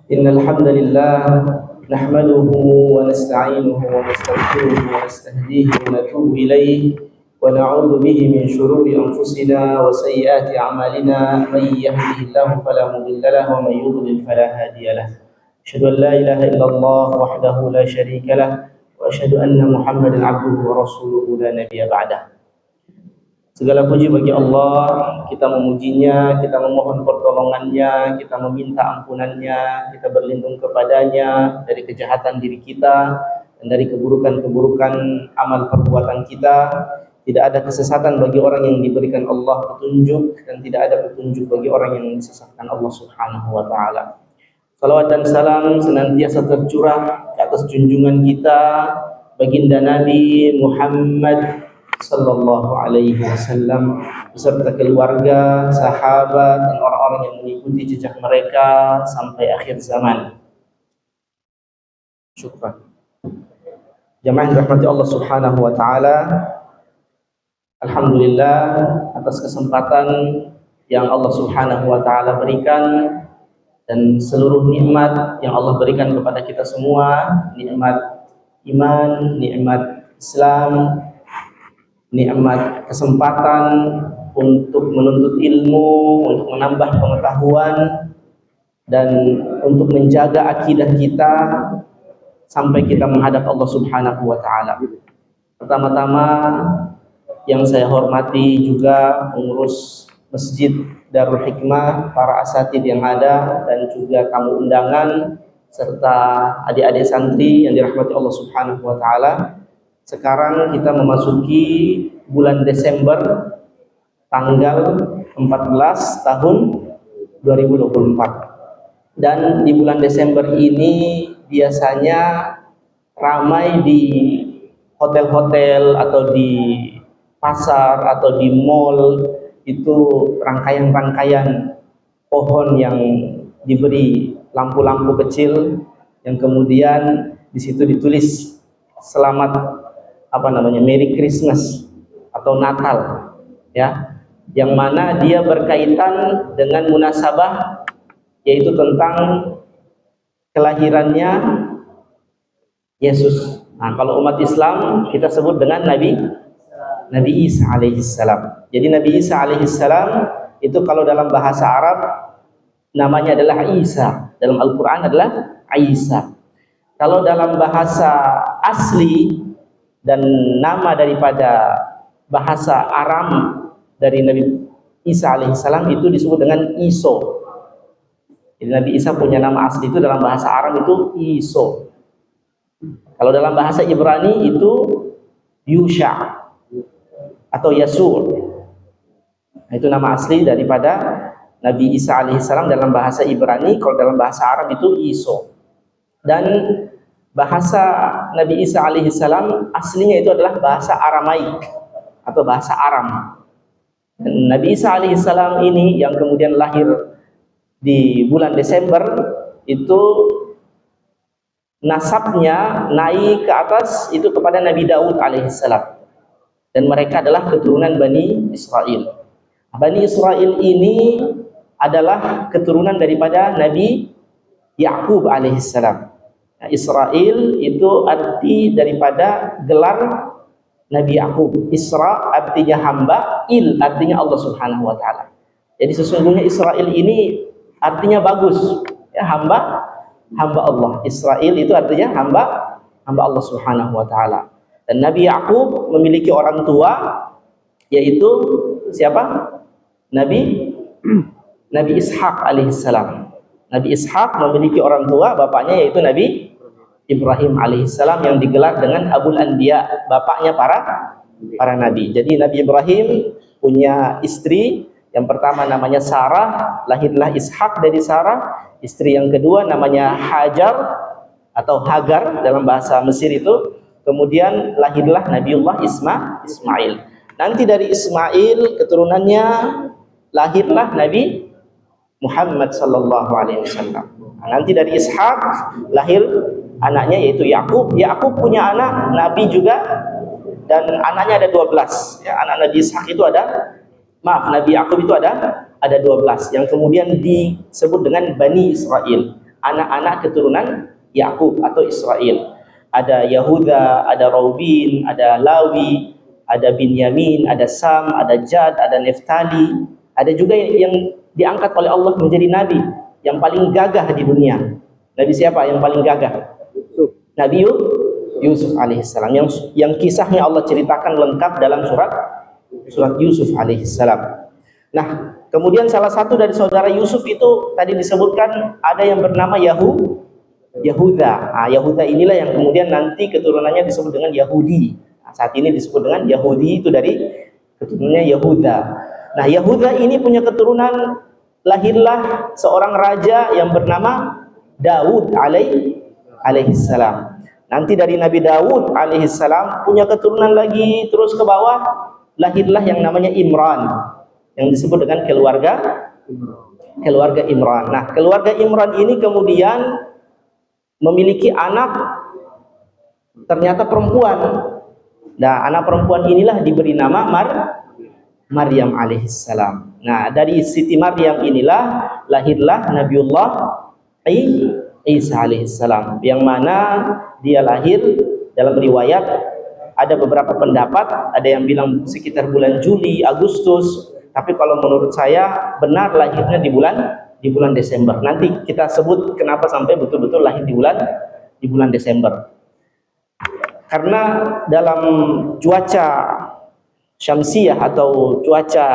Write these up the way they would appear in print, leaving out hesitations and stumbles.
إن الحمد لله نحمده ونستعينه ونستغفره ونستهديه ونتوب إليه ونعوذ به من شرور أنفسنا وسيئات أعمالنا. من يهده الله فلا مضل له ومن يضلل فلا هادي له. أشهد أن لا إله إلا الله وحده لا شريك له وأشهد أن محمدا عبده ورسوله لا نبي بعده. Segala puji bagi Allah, kita memujinya, kita memohon pertolongannya, kita meminta ampunannya, kita berlindung kepadanya dari kejahatan diri kita dan dari keburukan-keburukan amal perbuatan kita. Tidak ada kesesatan bagi orang yang diberikan Allah petunjuk, dan tidak ada petunjuk bagi orang yang disesatkan Allah Subhanahu wa taala. Salawat dan salam senantiasa tercurah ke atas junjungan kita, baginda Nabi Muhammad sallallahu alaihi wasallam beserta keluarga, sahabat, dan orang-orang yang mengikuti jejak mereka sampai akhir zaman. Syukran. Jamaah yang dirahmati Allah Subhanahu wa taala, alhamdulillah atas kesempatan yang Allah Subhanahu wa taala berikan dan seluruh nikmat yang Allah berikan kepada kita semua, nikmat iman, nikmat Islam, nikmat kesempatan untuk menuntut ilmu, untuk menambah pengetahuan, dan untuk menjaga akidah kita sampai kita menghadap Allah Subhanahu wa taala. Pertama-tama yang saya hormati juga pengurus Masjid Darul Hikmah, para asatidz yang ada, dan juga tamu undangan serta adik-adik santri yang dirahmati Allah Subhanahu wa taala. Sekarang kita memasuki bulan Desember tanggal 14 tahun 2024. Dan di bulan Desember ini biasanya ramai di hotel-hotel atau di pasar atau di mall, itu rangkaian-rangkaian pohon yang diberi lampu-lampu kecil yang kemudian di situ ditulis selamat Merry Christmas atau Natal, ya, yang mana dia berkaitan dengan munasabah, yaitu tentang kelahirannya Yesus. Nah, kalau umat Islam kita sebut dengan Nabi Isa alaihissalam. Jadi Nabi Isa alaihissalam itu kalau dalam bahasa Arab namanya adalah Isa, dalam Al-Quran adalah Isa. Kalau dalam bahasa asli dan nama daripada bahasa Aram dari Nabi Isa alaihissalam itu disebut dengan Iso. Jadi Nabi Isa punya nama asli itu dalam bahasa Aram itu Iso. Kalau dalam bahasa Ibrani itu Yusha atau Yasur. Nah, itu nama asli daripada Nabi Isa alaihissalam dalam bahasa Ibrani. Kalau dalam bahasa Arab itu Iso. Dan bahasa Nabi Isa alaihissalam aslinya itu adalah bahasa Aramaik atau bahasa Aram. Dan Nabi Isa alaihissalam ini yang kemudian lahir di bulan Desember itu nasabnya naik ke atas itu kepada Nabi Daud alaihissalam. Dan mereka adalah keturunan Bani Israel. Bani Israel ini adalah keturunan daripada Nabi Yakub alaihissalam. Nah, Israel itu arti daripada gelar Nabi Yakub. Isra artinya hamba, il artinya Allah Subhanahu wa taala. Jadi sesungguhnya Israel ini artinya bagus, ya, hamba Allah. Israel itu artinya hamba Allah Subhanahu wa taala. Dan Nabi Yakub memiliki orang tua, yaitu siapa? Nabi Ishak alaihissalam. Nabi Ishak memiliki orang tua, bapaknya yaitu Nabi Ibrahim alaihissalam yang digelar dengan Abul Anbiya, bapaknya para nabi. Jadi Nabi Ibrahim punya istri, yang pertama namanya Sarah, lahirlah Ishak dari Sarah. Istri yang kedua namanya Hajar atau Hagar dalam bahasa Mesir itu. Kemudian lahirlah Nabiullah Ismail. Nanti dari Ismail keturunannya lahirlah Nabi Muhammad sallallahu alaihi wasallam. Nanti dari Ishak lahir anaknya yaitu Yakub. Yakub punya anak Nabi juga, dan anaknya ada 12. Ya, anak Nabi Ishak itu Nabi Yakub itu ada 12 yang kemudian disebut dengan Bani Israel. anak-anak keturunan Yakub atau Israel. Ada Yahuda, ada Raubin, ada Lawi, ada Binyamin, ada Sam, ada Jad, ada Neftali. Ada juga yang diangkat oleh Allah menjadi nabi yang paling gagah di dunia. Nabi siapa yang paling gagah? Nabi Yusuf alaihissalam, yang kisahnya Allah ceritakan lengkap dalam surat Yusuf alaihissalam. Nah, kemudian salah satu dari saudara Yusuf itu tadi disebutkan ada yang bernama Yahuda. Yahuda inilah yang kemudian nanti keturunannya disebut dengan Yahudi. Saat ini disebut dengan Yahudi, itu dari keturunannya Yahuda. Nah, Yahuda ini punya keturunan, lahirlah seorang raja yang bernama Daud alaihissalam. Nanti dari Nabi Daud alaihissalam punya keturunan lagi, terus ke bawah lahirlah yang namanya Imran, yang disebut dengan keluarga Imran. Nah, keluarga Imran ini kemudian memiliki anak ternyata perempuan. Nah, anak perempuan inilah diberi nama Maryam alaihissalam. Nah, dari Siti Maryam inilah lahirlah Nabiullah Isa alaihissalam, yang mana dia lahir dalam riwayat ada beberapa pendapat, ada yang bilang sekitar bulan Juli, Agustus, tapi kalau menurut saya benar lahirnya di bulan Desember. Nanti kita sebut kenapa sampai betul-betul lahir di bulan Desember. Karena dalam cuaca syamsiah atau cuaca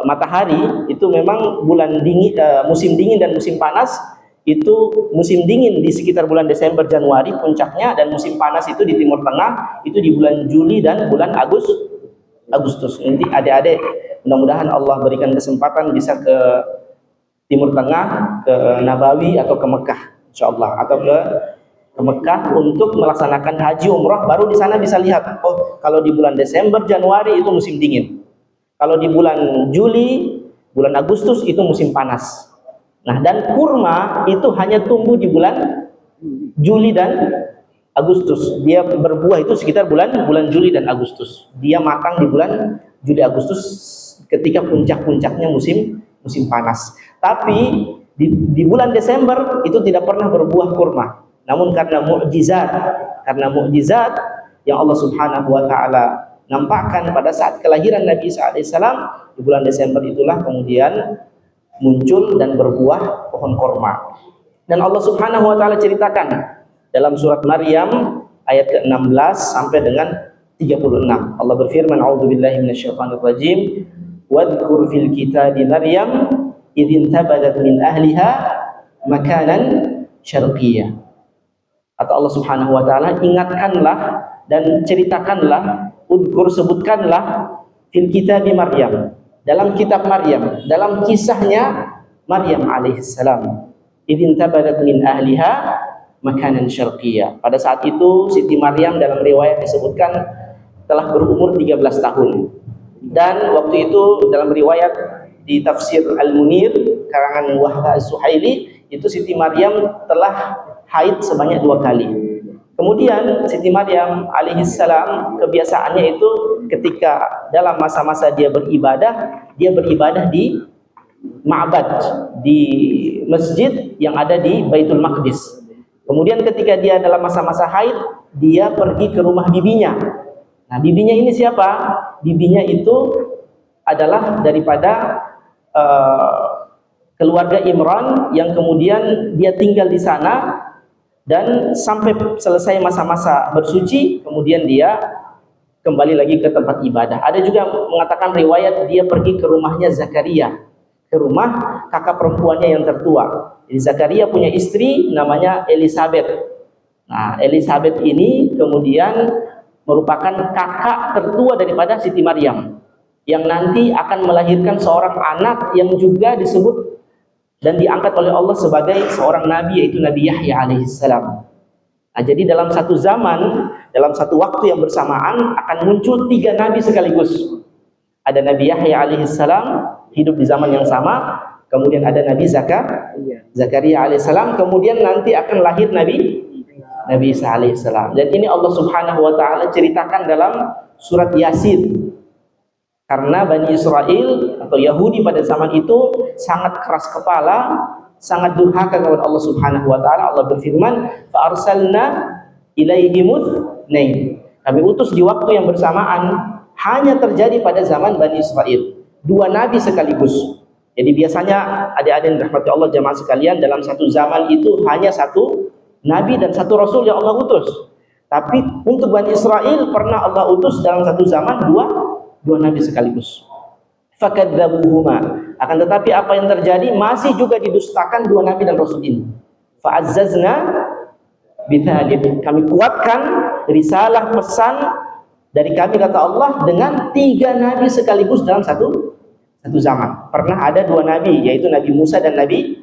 matahari itu memang musim dingin dan musim panas. Itu musim dingin di sekitar bulan Desember Januari puncaknya, dan musim panas itu di Timur Tengah itu di bulan Juli dan bulan Agustus. Nanti adik-adik mudah-mudahan Allah berikan kesempatan bisa ke Timur Tengah, ke Nabawi atau ke Mekah insyaallah, atau ke Mekah untuk melaksanakan haji umrah. Baru di sana bisa lihat, oh kalau di bulan Desember Januari itu musim dingin, kalau di bulan Juli bulan Agustus itu musim panas. Nah, dan kurma itu hanya tumbuh di bulan Juli dan Agustus. Dia berbuah itu sekitar bulan Juli dan Agustus. Dia matang di bulan Juli Agustus ketika puncak-puncaknya musim panas. Tapi di bulan Desember itu tidak pernah berbuah kurma. Namun karena mukjizat yang Allah Subhanahu wa taala nampakkan pada saat kelahiran Nabi Isa alaihissalam, di bulan Desember itulah kemudian muncul dan berbuah pohon korma. Dan Allah Subhanahu wa taala ceritakan dalam surat Maryam ayat ke-16 sampai dengan 36. Allah berfirman, a'udzubillahi minasyaitonir rajim, wadhkur fil kitabi Maryam idh intabadat min ahliha makanan syarqiyyah. Atau Allah Subhanahu wa taala, ingatkanlah dan ceritakanlah, udhkur, sebutkanlah fil kitabi Maryam, dalam kitab Maryam, dalam kisahnya Maryam alaihissalam. Idin tabadat min ahliha makanan syarqiyyah. Pada saat itu Siti Maryam dalam riwayat disebutkan telah berumur 13 tahun. Dan waktu itu dalam riwayat di tafsir Al-Munir karangan Wahbah As-Suhaili, itu Siti Maryam telah haid sebanyak 2 kali. Kemudian Siti Maryam alaihissalam kebiasaannya itu ketika dalam masa-masa dia beribadah di ma'bad, di masjid yang ada di Baitul Maqdis. Kemudian ketika dia dalam masa-masa haid, dia pergi ke rumah bibinya. Nah, bibinya ini siapa? Bibinya itu adalah daripada keluarga Imran yang kemudian dia tinggal di sana. Dan sampai selesai masa-masa bersuci, kemudian dia kembali lagi ke tempat ibadah. Ada juga mengatakan riwayat dia pergi ke rumahnya Zakaria, ke rumah kakak perempuannya yang tertua. Jadi Zakaria punya istri namanya Elizabeth. Nah, Elizabeth ini kemudian merupakan kakak tertua daripada Siti Maryam, yang nanti akan melahirkan seorang anak yang juga disebut dan diangkat oleh Allah sebagai seorang nabi, yaitu Nabi Yahya alaihissalam. Nah, jadi dalam satu zaman, dalam satu waktu yang bersamaan akan muncul 3 nabi sekaligus. Ada Nabi Yahya alaihissalam hidup di zaman yang sama, kemudian ada Nabi Zakaria alaihissalam, kemudian nanti akan lahir Nabi Isa alaihissalam. Dan ini Allah Subhanahu wa taala ceritakan dalam surat Yasin. Karena Bani Israel atau Yahudi pada zaman itu sangat keras kepala, sangat durhaka kepada Allah Subhanahu wa taala. Allah berfirman, "Fa arsalna ilaihimut nain." Kami utus di waktu yang bersamaan, hanya terjadi pada zaman Bani Israel. Dua nabi sekaligus. Jadi biasanya adik-adik yang dirahmati Allah jamaah sekalian, dalam satu zaman itu hanya satu nabi dan satu rasul yang Allah utus. Tapi untuk Bani Israel pernah Allah utus dalam satu zaman dua nabi sekaligus. Fakadzabuhuma. Akan tetapi apa yang terjadi masih juga didustakan dua nabi dan rasul ini. Fa'azzazna bitsalik. Kami kuatkan risalah pesan dari kami, kata Allah, dengan 3 nabi sekaligus dalam satu zaman. Pernah ada 2 nabi, yaitu Nabi Musa dan Nabi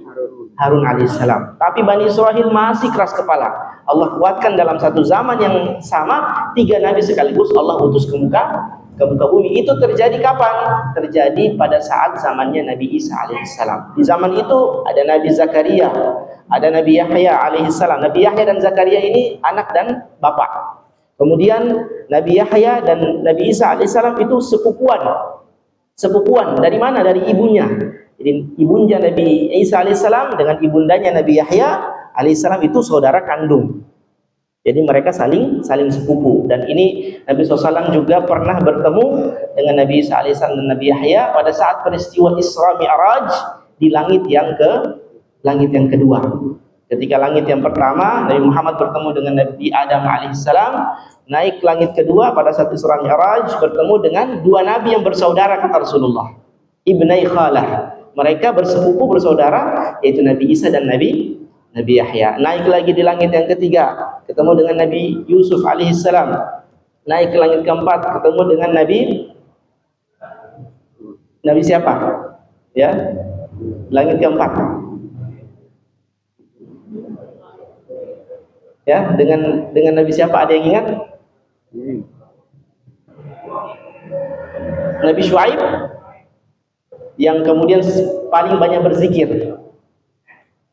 Harun alaihissalam. Tapi Bani Israel masih keras kepala. Allah kuatkan dalam satu zaman yang sama 3 nabi sekaligus Allah utus ke muka bumi. Itu terjadi kapan? Terjadi pada saat zamannya Nabi Isa alaihissalam. Di zaman itu ada Nabi Zakaria, ada Nabi Yahya alaihissalam. Nabi Yahya dan Zakaria ini anak dan bapak. Kemudian Nabi Yahya dan Nabi Isa alaihissalam itu sepupuan. Dari mana? Dari ibunya. Jadi ibunya Nabi Isa alaihissalam dengan ibundanya Nabi Yahya alaihissalam itu saudara kandung. Jadi mereka saling sepupu. Dan ini Nabi SAW juga pernah bertemu dengan Nabi Isa alaihissalam dan Nabi Yahya pada saat peristiwa Isra Mi'raj di langit yang kedua. Ketika langit yang pertama, Nabi Muhammad bertemu dengan Nabi Adam alaihissalam. Naik langit kedua pada saat Isra Mi'raj, bertemu dengan 2 nabi yang bersaudara, kata Rasulullah, ibnai khalah. Mereka bersepupu bersaudara, yaitu Nabi Isa dan Nabi Yahya. Naik lagi di langit yang ketiga, ketemu dengan Nabi Yusuf alaihissalam. Naik ke langit keempat, ketemu dengan Nabi siapa? Ya, langit keempat. Ya, dengan Nabi siapa? Ada yang ingat? Nabi Syuaib, yang kemudian paling banyak berzikir.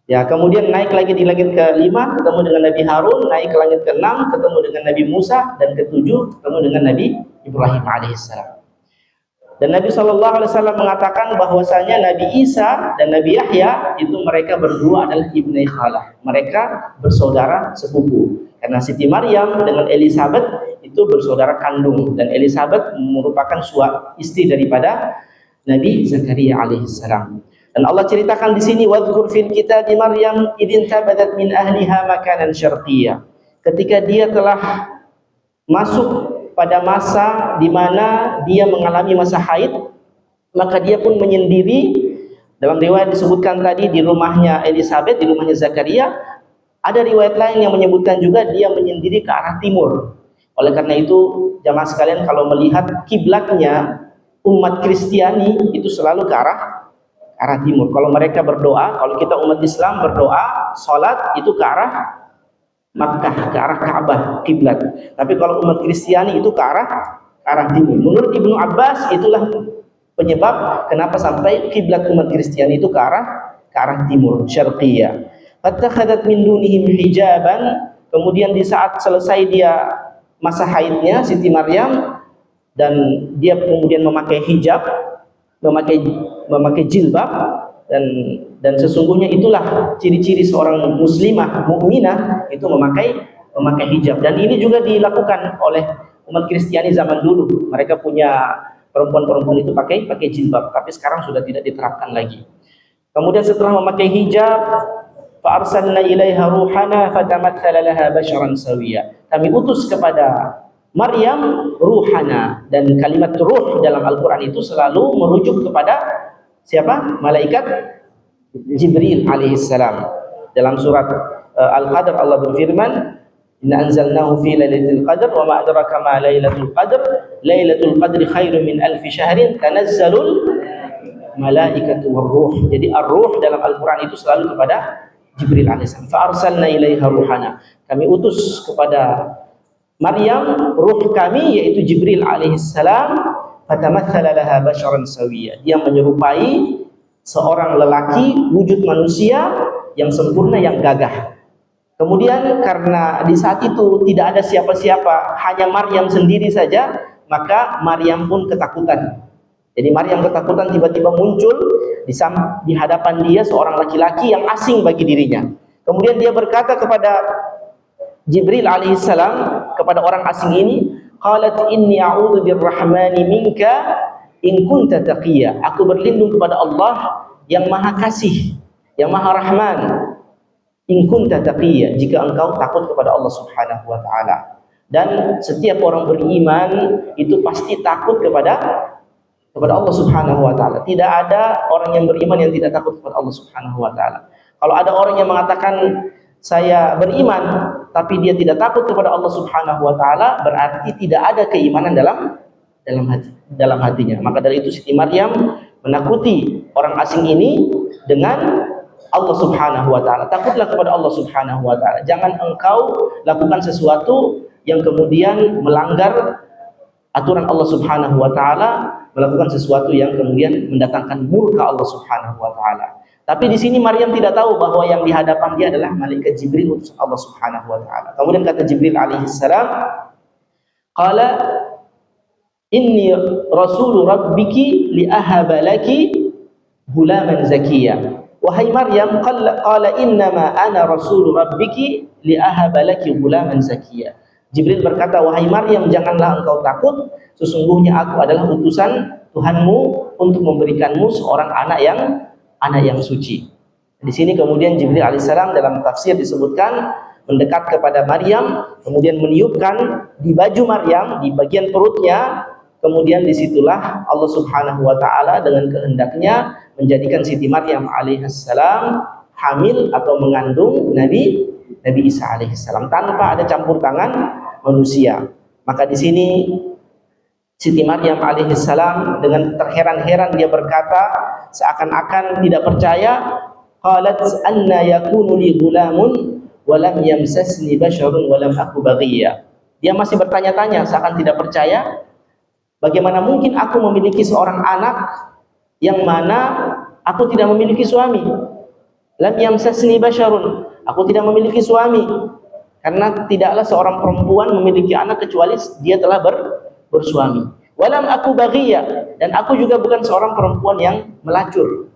Ya, kemudian naik lagi di langit ke-5, ketemu dengan Nabi Harun. Naik ke langit ke-6, ketemu dengan Nabi Musa. Dan ke-7, ketemu dengan Nabi Ibrahim alaihissalam. Dan Nabi SAW mengatakan bahwasanya Nabi Isa dan Nabi Yahya itu mereka berdua adalah ibnai khalah. Mereka bersaudara sepupu. Karena Siti Maryam dengan Elizabeth itu bersaudara kandung, dan Elizabeth merupakan istri daripada Nabi Zakaria alaihissalam. Dan Allah ceritakan di sini, wadhkur fil kitab Maryam idin tabadat min ahliha makanan syarqiyya. Ketika dia telah masuk pada masa di mana dia mengalami masa haid, maka dia pun menyendiri. Dalam riwayat disebutkan tadi di rumahnya Elizabeth, di rumahnya Zakaria. Ada riwayat lain yang menyebutkan juga dia menyendiri ke arah timur. Oleh karena itu, jamaah sekalian, kalau melihat kiblatnya umat Kristiani itu selalu ke arah timur. Kalau mereka berdoa, kalau kita umat Islam berdoa, sholat itu ke arah Makkah, ke arah Ka'bah, kiblat. Tapi kalau umat Kristiani itu ke arah timur. Menurut Ibnu Abbas, itulah penyebab kenapa sampai kiblat umat Kristiani itu ke arah timur, syarqiyah. Fattakhadat min dunihim hijaban. Kemudian di saat selesai dia masa haidnya, Siti Maryam, dan dia kemudian memakai hijab, memakai jilbab, dan sesungguhnya itulah ciri-ciri seorang muslimah mukminah, itu memakai hijab. Dan ini juga dilakukan oleh umat Kristiani zaman dulu. Mereka punya perempuan-perempuan itu pakai jilbab, tapi sekarang sudah tidak diterapkan lagi. Kemudian setelah memakai hijab, fa arsalna ilaiha ruhana fatamatsala laha basharan sawiyya. Kami utus kepada Maryam ruhana, dan kalimat ruh dalam Al-Quran itu selalu merujuk kepada siapa? Malaikat Jibril alaihissalam. Dalam surat Al-Qadr Allah berfirman, inna anzalnahu fi lailatul qadr wa ma adraka ma lailatul qadr lailatul qadri khairun min alfi syahrin tanazzalul malaikatu warruh. Jadi ar-ruh dalam Al-Quran itu selalu kepada Jibril alaihissalam. Fa arsalna ilaiha ruhana. Kami utus kepada Maryam ruh kami, yaitu Jibril alaihissalam. Fatamatsala laha basharan sawiyya. Dia menyerupai seorang lelaki wujud manusia yang sempurna, yang gagah. Kemudian karena di saat itu tidak ada siapa-siapa, hanya Maryam sendiri saja, maka Maryam pun ketakutan. Jadi Maryam ketakutan, tiba-tiba muncul di hadapan dia seorang laki-laki yang asing bagi dirinya. Kemudian dia berkata kepada Jibril alaihissalam, kepada orang asing ini, qalat inni a'udzu birrahmani minka in kunta taqiyya. Aku berlindung kepada Allah yang Maha Kasih, yang Maha Rahman. In kunta taqiyya, jika engkau takut kepada Allah Subhanahu wa taala. Dan setiap orang beriman itu pasti takut kepada Allah Subhanahu wa taala. Tidak ada orang yang beriman yang tidak takut kepada Allah Subhanahu wa taala. Kalau ada orang yang mengatakan saya beriman tapi dia tidak takut kepada Allah Subhanahu wa taala, berarti tidak ada keimanan dalam hatinya. Maka dari itu Siti Maryam menakuti orang asing ini dengan Allah Subhanahu wa taala. Takutlah kepada Allah Subhanahu wa taala. Jangan engkau lakukan sesuatu yang kemudian melanggar aturan Allah Subhanahu wa taala, melakukan sesuatu yang kemudian mendatangkan murka Allah Subhanahu wa taala. Tapi di sini Maryam tidak tahu bahwa yang di hadapan dia adalah malaikat Jibril, utusan Allah Subhanahu wa taala. Kemudian kata Jibril alaihi salam, qala inni rasulu rabbiki li ahaba laki gulaman zakiyya. Wahai Maryam, qala innama ana rasulu rabbiki li ahaba laki gulaman zakiyya. Jibril berkata, wahai Maryam, janganlah engkau takut, sesungguhnya aku adalah utusan Tuhanmu untuk memberikanmu seorang anak yang suci. Di sini kemudian Jibril alaihissalam dalam tafsir disebutkan mendekat kepada Maryam, kemudian meniupkan di baju Maryam, di bagian perutnya, kemudian disitulah Allah Subhanahu wa taala dengan kehendaknya menjadikan Siti Maryam alaihissalam hamil atau mengandung Nabi Isa alaihissalam tanpa ada campur tangan manusia. Maka di sini Siti Maryam alaihissalam dengan terheran-heran dia berkata, seakan-akan tidak percaya, qalat anna yakunu li gulamun wa lam yamsasni basharun wa lam aku baghiyya. Dia masih bertanya-tanya, seakan tidak percaya, bagaimana mungkin aku memiliki seorang anak yang mana aku tidak memiliki suami. Lam yamsasni basharun, aku tidak memiliki suami. Karena tidaklah seorang perempuan memiliki anak kecuali dia telah bersuami. Walam aku baghiyya, dan aku juga bukan seorang perempuan yang melacur.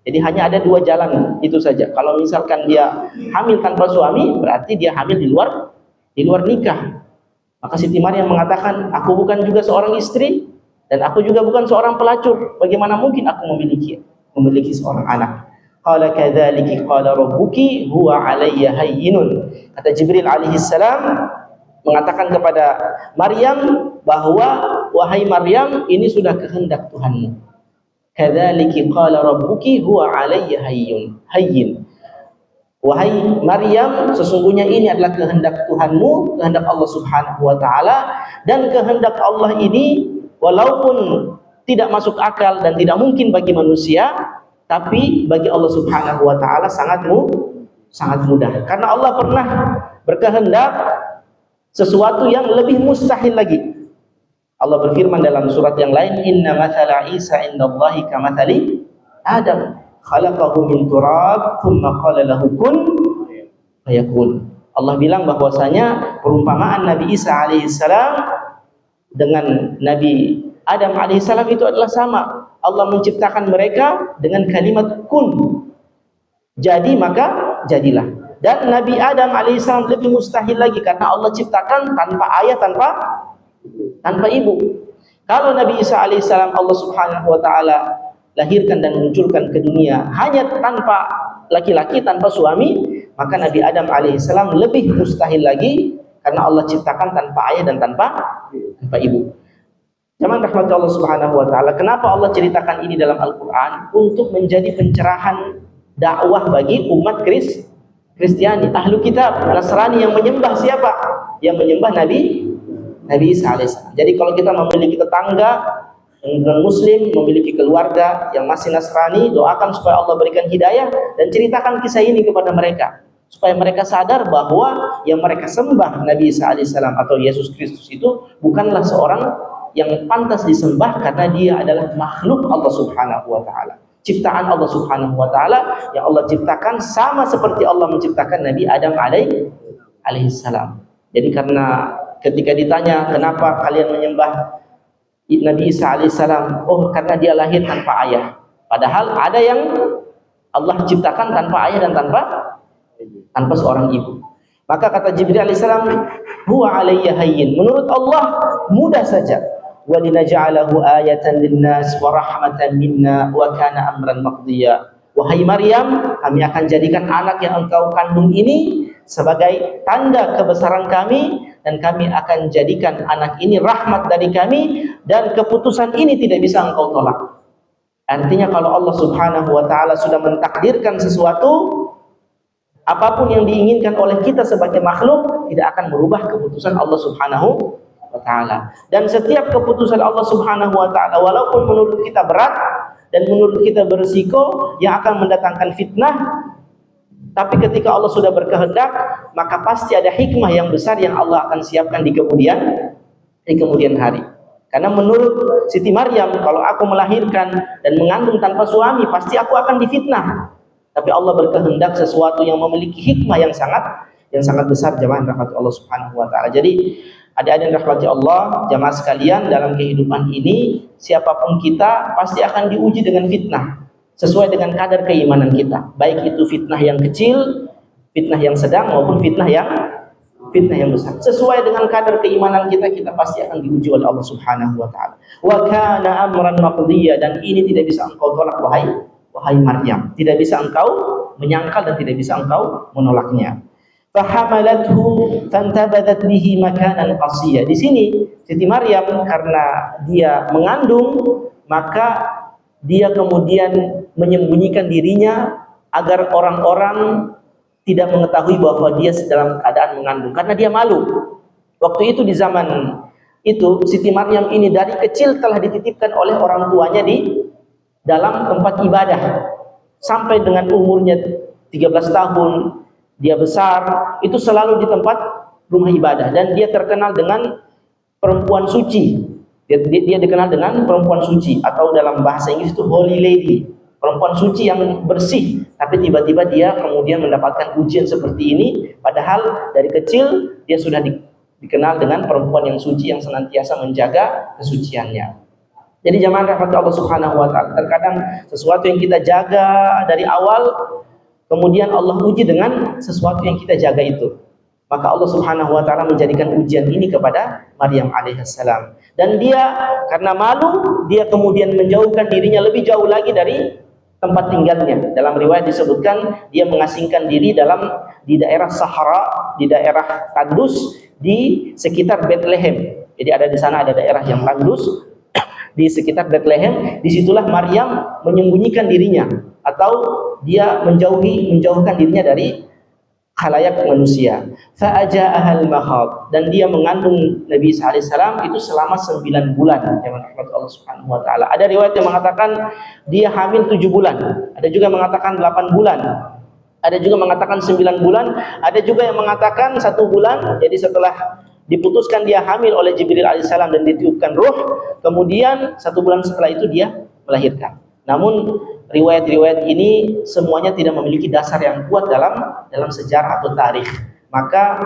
Jadi hanya ada dua jalan itu saja. Kalau misalkan dia hamil tanpa suami, berarti dia hamil di luar nikah. Maka Siti Maryam mengatakan, aku bukan juga seorang istri dan aku juga bukan seorang pelacur. Bagaimana mungkin aku memiliki seorang anak? Qala kadzalika qala rabbuki huwa alayya hayyinun. Kata Jibril alaihi salam mengatakan kepada Maryam bahwa wahai Maryam, ini sudah kehendak Tuhanmu. Kadzalika qala rabbuki huwa alayya hayyin. Wahai Maryam, sesungguhnya ini adalah kehendak Tuhanmu, kehendak Allah Subhanahu wa taala, dan kehendak Allah ini walaupun tidak masuk akal dan tidak mungkin bagi manusia, tapi bagi Allah Subhanahu wa taala sangat mudah. Karena Allah pernah berkehendak sesuatu yang lebih mustahil lagi. Allah berfirman dalam surat yang lain, inna mathala Isa indallahi kamathali Adam, khalaqahu min turab thumma qala lahu kun fayakun. Allah bilang bahwasanya perumpamaan Nabi Isa alaihissalam dengan Nabi Adam alaihissalam itu adalah sama. Allah menciptakan mereka dengan kalimat kun, jadi maka jadilah. Dan Nabi Adam alaihissalam lebih mustahil lagi karena Allah ciptakan tanpa ayah, tanpa ibu. Kalau Nabi Isa alaihissalam Allah Subhanahu wa taala lahirkan dan munculkan ke dunia hanya tanpa laki-laki, tanpa suami, maka Nabi Adam alaihissalam lebih mustahil lagi karena Allah ciptakan tanpa ayah dan tanpa ibu. Jamaah rahmat Allah Subhanahu wa taala, kenapa Allah ceritakan ini dalam Al-Qur'an? Untuk menjadi pencerahan dakwah bagi umat Kristiani, ahlu kitab, Nasrani yang menyembah siapa? Yang menyembah Nabi Isa alaihissalam. Jadi kalau kita memiliki tetangga non muslim, memiliki keluarga yang masih Nasrani, doakan supaya Allah berikan hidayah dan ceritakan kisah ini kepada mereka, supaya mereka sadar bahwa yang mereka sembah Nabi Isa alaihissalam atau Yesus Kristus itu bukanlah seorang yang pantas disembah, karena dia adalah makhluk Allah Subhanahu wa taala, ciptaan Allah Subhanahu wa taala yang Allah ciptakan sama seperti Allah menciptakan Nabi Adam alaihissalam. Jadi karena ketika ditanya kenapa kalian menyembah Nabi Isa alaihissalam, oh karena dia lahir tanpa ayah. Padahal ada yang Allah ciptakan tanpa ayah dan tanpa seorang ibu. Maka kata Jibril alaihissalam, huwa alayya hayyin. Menurut Allah mudah saja. Wa linaj'alahu ayatan linnas wa rahmatan minna wa kana amran maqdiya. Wahai Maryam, kami akan jadikan anak yang engkau kandung ini sebagai tanda kebesaran kami, dan kami akan jadikan anak ini rahmat dari kami, dan keputusan ini tidak bisa engkau tolak. Artinya kalau Allah Subhanahu wa taala sudah mentakdirkan sesuatu, apapun yang diinginkan oleh kita sebagai makhluk tidak akan merubah keputusan Allah Subhanahu wa taala. Dan setiap keputusan Allah Subhanahu wa taala, walaupun menurut kita berat dan menurut kita berisiko yang akan mendatangkan fitnah, tapi ketika Allah sudah berkehendak, maka pasti ada hikmah yang besar yang Allah akan siapkan di kemudian hari. Karena menurut Siti Maryam, kalau aku melahirkan dan mengandung tanpa suami, pasti aku akan difitnah. Tapi Allah berkehendak sesuatu yang memiliki hikmah yang sangat besar, jemaah rahmat Allah Subhanahu wa taala. Jadi adik-adik yang rahmati Allah, jemaah sekalian, dalam kehidupan ini siapapun kita pasti akan diuji dengan fitnah sesuai dengan kadar keimanan kita. Baik itu fitnah yang kecil, fitnah yang sedang, maupun fitnah yang besar. Sesuai dengan kadar keimanan kita, kita pasti akan diuji oleh Allah Subhanahu wa taala. Wa kana amran maqdiya, dan ini tidak bisa engkau tolak wahai Maryam. Tidak bisa engkau menyangkal dan tidak bisa engkau menolaknya. Fahamalathu fantabadat bihi makanan qasiyya. Di sini Siti Maryam karena dia mengandung, maka dia kemudian menyembunyikan dirinya agar orang-orang tidak mengetahui bahwa dia dalam keadaan mengandung, karena dia malu. Waktu itu, di zaman itu, Siti Maryam ini dari kecil telah dititipkan oleh orang tuanya di dalam tempat ibadah sampai dengan umurnya 13 tahun. Dia besar, itu selalu di tempat rumah ibadah, dan dia terkenal dengan perempuan suci. Dia dikenal dengan perempuan suci, atau dalam bahasa Inggris itu holy lady, perempuan suci yang bersih. Tapi tiba-tiba dia kemudian mendapatkan ujian seperti ini, padahal dari kecil dia sudah dikenal dengan perempuan yang suci, yang senantiasa menjaga kesuciannya. Jadi jemaah rahmat Allah Subhanahu wa taala, terkadang sesuatu yang kita jaga dari awal, kemudian Allah uji dengan sesuatu yang kita jaga itu. Maka Allah Subhanahu wa taala menjadikan ujian ini kepada Maryam alaihissalam. Dan dia karena malu, dia kemudian menjauhkan dirinya lebih jauh lagi dari tempat tinggalnya. Dalam riwayat disebutkan dia mengasingkan diri di daerah Sahara, di daerah tandus di sekitar Bethlehem. Jadi ada di sana ada daerah yang tandus di sekitar Bethlehem. Disitulah Maryam menyembunyikan dirinya, atau dia menjauhkan dirinya dari khalayak manusia. Fa'aja'ahal makhad, dan dia mengandung Nabi Isa alaihissalam itu selama 9 bulan. Ya, Allah Subhanahu wa taala. Ada riwayat yang mengatakan dia hamil 7 bulan. Ada juga yang mengatakan 8 bulan. Ada juga mengatakan 9 bulan. Ada juga yang mengatakan 1 bulan. Jadi setelah diputuskan dia hamil oleh Jibril alaihissalam dan ditiupkan ruh, kemudian 1 bulan setelah itu dia melahirkan. Namun riwayat-riwayat ini semuanya tidak memiliki dasar yang kuat dalam sejarah atau tarikh. Maka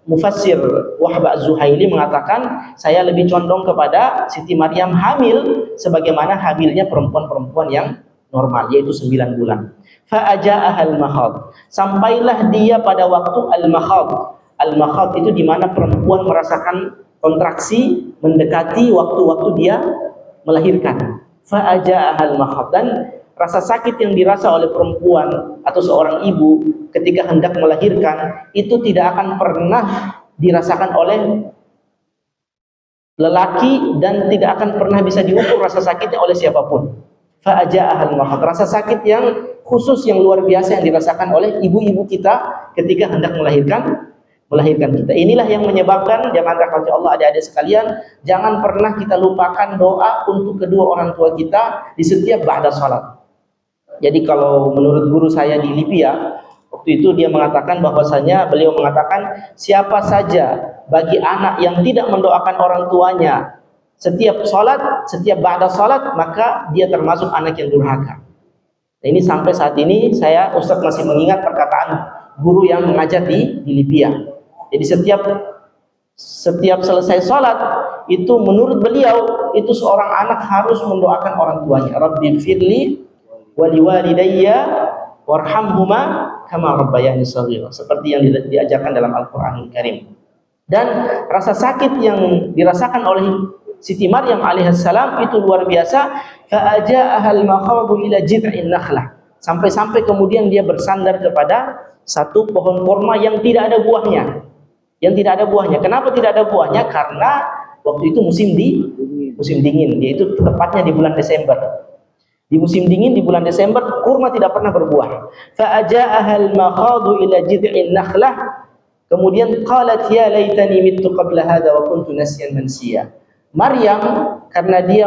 Mufassir Wahb Az-Zuhaili mengatakan, saya lebih condong kepada Siti Maryam hamil sebagaimana hamilnya perempuan-perempuan yang normal, yaitu 9 bulan. Fa'aja'ahal makhad, sampailah dia pada waktu al-makhad. Al-makhad itu di mana perempuan merasakan kontraksi mendekati waktu-waktu dia melahirkan. Fa'aja'ahal makhad, dan rasa sakit yang dirasa oleh perempuan atau seorang ibu ketika hendak melahirkan itu tidak akan pernah dirasakan oleh lelaki, dan tidak akan pernah bisa diukur rasa sakitnya oleh siapapun. Fa'aja'ahal makhad, rasa sakit yang khusus, yang luar biasa yang dirasakan oleh ibu-ibu kita ketika hendak melahirkan kita. Inilah yang menyebabkan, jangan rahmati Allah adik-adik sekalian, jangan pernah kita lupakan doa untuk kedua orang tua kita di setiap ba'da salat. Jadi kalau menurut guru saya di Libya, waktu itu dia mengatakan bahwasanya, beliau mengatakan, siapa saja bagi anak yang tidak mendoakan orang tuanya setiap salat, setiap ba'da salat, maka dia termasuk anak yang durhaka. Nah, ini sampai saat ini saya, Ustadz, masih mengingat perkataan guru yang mengajar di Libya. Jadi setiap selesai sholat itu menurut beliau itu seorang anak harus mendoakan orang tuanya. Rabbi firli waliwalidayya warhamhuma kama rabbayani shaghira, seperti yang diajarkan dalam Al-Qur'anul Karim. Dan rasa sakit yang dirasakan oleh Siti Maryam alaihissalam itu luar biasa. Fa'aja'ahal makhadu ila jid'in nakhlah, sampai-sampai kemudian dia bersandar kepada satu pohon kurma yang tidak ada buahnya. Kenapa tidak ada buahnya? Karena waktu itu musim dingin, yaitu tepatnya di bulan Desember. Di musim dingin di bulan Desember kurma tidak pernah berbuah. Fa'aja'ahal makhadu ila jid'in nakhlah. Kemudian qalat ya laitani mittu qabla hadha wa kuntu nasyan mansiya. Maryam karena dia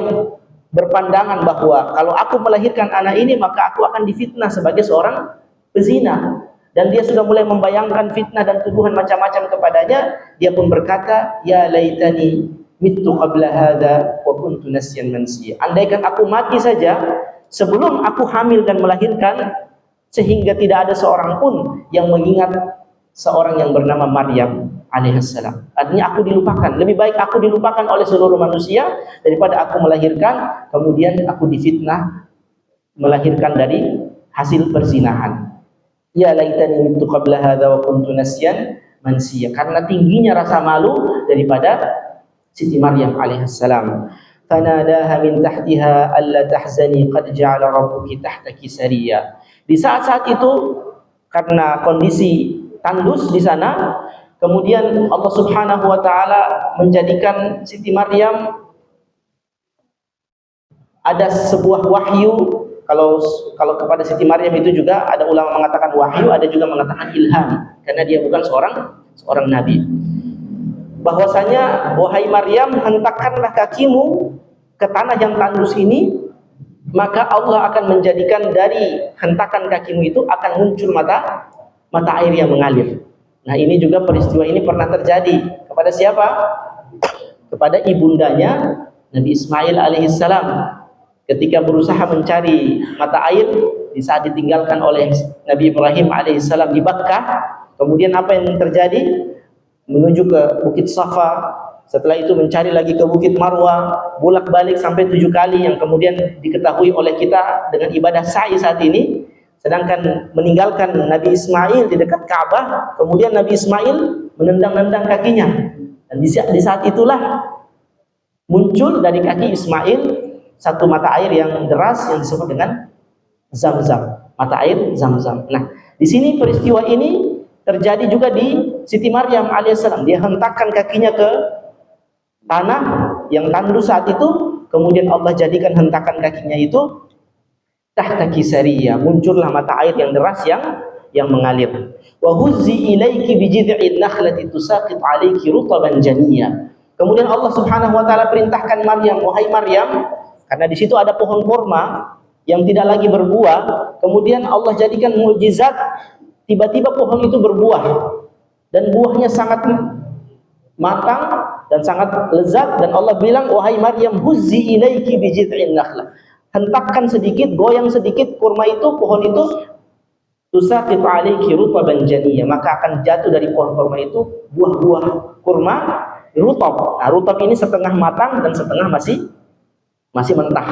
berpandangan bahwa kalau aku melahirkan anak ini maka aku akan difitnah sebagai seorang pezina, dan dia sudah mulai membayangkan fitnah dan tuduhan macam-macam kepadanya. Dia pun berkata, ya laitani mittu qabla hadha wa kuntu nasyan mansiya. Andaikan aku mati saja sebelum aku hamil dan melahirkan, sehingga tidak ada seorang pun yang mengingat seorang yang bernama Maryam alaihissalam. Artinya aku dilupakan. Lebih baik aku dilupakan oleh seluruh manusia daripada aku melahirkan kemudian aku difitnah melahirkan dari hasil perzinahan. Ya laitani mittu qabla hadza wa kuntu nasyan mansiya. Karena tingginya rasa malu daripada Siti Maryam alaihissalam. Fanadaha min tahtiha alla tahzani qad ja'ala rabbuki tahtaki sariya. Di saat-saat itu karena kondisi tandus di sana, kemudian Allah Subhanahu wa taala menjadikan Siti Maryam ada sebuah wahyu. Kalau kepada Siti Maryam itu juga ada ulama mengatakan wahyu, ada juga mengatakan ilham, karena dia bukan seorang nabi. Bahwasanya wahai Maryam, hentakkanlah kakimu ke tanah yang tandus ini, maka Allah akan menjadikan dari hentakan kakimu itu akan muncul mata air yang mengalir. Nah, ini juga peristiwa ini pernah terjadi kepada siapa? Kepada ibundanya Nabi Ismail alaihissalam, ketika berusaha mencari mata air di saat ditinggalkan oleh Nabi Ibrahim alaihissalam di Bakkah. Kemudian apa yang terjadi? Menuju ke Bukit Safa, setelah itu mencari lagi ke Bukit Marwah, bolak-balik sampai 7 kali, yang kemudian diketahui oleh kita dengan ibadah sa'i saat ini. Sedangkan meninggalkan Nabi Ismail di dekat Ka'bah, kemudian Nabi Ismail menendang-nendang kakinya, dan di saat itulah muncul dari kaki Ismail satu mata air yang deras yang disebut dengan Zam-Zam, mata air Zam-Zam. Nah, di sini peristiwa ini terjadi juga di Siti Maryam alaihissalam. Dia hentakkan kakinya ke tanah yang tandus saat itu, kemudian Allah jadikan hentakan kakinya itu tahtaki sariya, muncullah mata air yang deras yang mengalir. Wa huzzi ilaiki bi jid'in nakhlati tusaqit 'alayki rutaban janiyya. Kemudian Allah Subhanahu wa taala perintahkan Maryam, wahai Maryam, karena di situ ada pohon kurma yang tidak lagi berbuah, kemudian Allah jadikan mukjizat, tiba-tiba pohon itu berbuah dan buahnya sangat matang dan sangat lezat, dan Allah bilang, wahai Maryam, huzzi ilaiki bi jid'in nakhlah. Hentakkan sedikit, goyang sedikit kurma itu, pohon itu, tusaqit 'alayki rutaban janiyya, maka akan jatuh dari pohon kurma itu buah-buah kurma rutab. Nah, rutab ini setengah matang dan setengah masih mentah.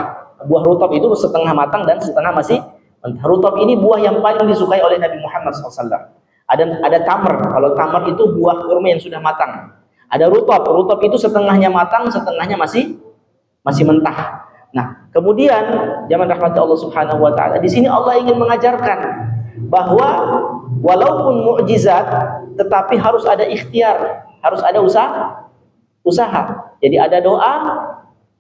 Buah rutab itu setengah matang dan setengah masih mentah. Rutab ini buah yang paling disukai oleh Nabi Muhammad SAW. Ada tamar. Kalau tamar itu buah kurma yang sudah matang. Ada rutab. Rutab itu setengahnya matang, setengahnya masih mentah. Nah, kemudian zaman rahmat Allah Subhanahu wa taala, di sini Allah ingin mengajarkan bahwa walaupun mukjizat tetapi harus ada ikhtiar, harus ada usaha. Jadi ada doa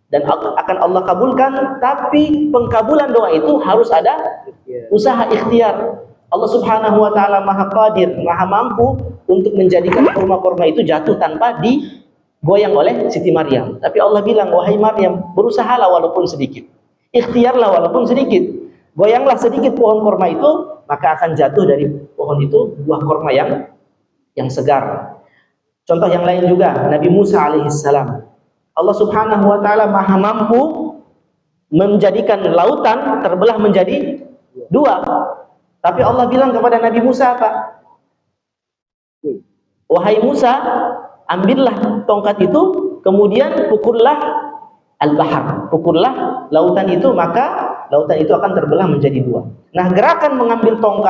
dan akan Allah kabulkan, tapi pengkabulan doa itu harus ada usaha, ikhtiar. Allah Subhanahu wa taala Maha Qadir, Maha mampu untuk menjadikan kurma-kurma itu jatuh tanpa digoyang oleh Siti Maryam. Tapi Allah bilang, wahai Maryam, berusahalah walaupun sedikit, ikhtiarlah walaupun sedikit, goyanglah sedikit pohon kurma itu, maka akan jatuh dari pohon itu buah kurma yang segar. Contoh yang lain juga, Nabi Musa alaihissalam. Allah Subhanahu wa taala Maha mampu menjadikan lautan terbelah menjadi 2. Tapi Allah bilang kepada Nabi Musa apa? Wahai Musa, ambillah tongkat itu, kemudian pukullah al-bahar, pukullah lautan itu, maka lautan itu akan terbelah menjadi dua. Nah, gerakan mengambil tongkat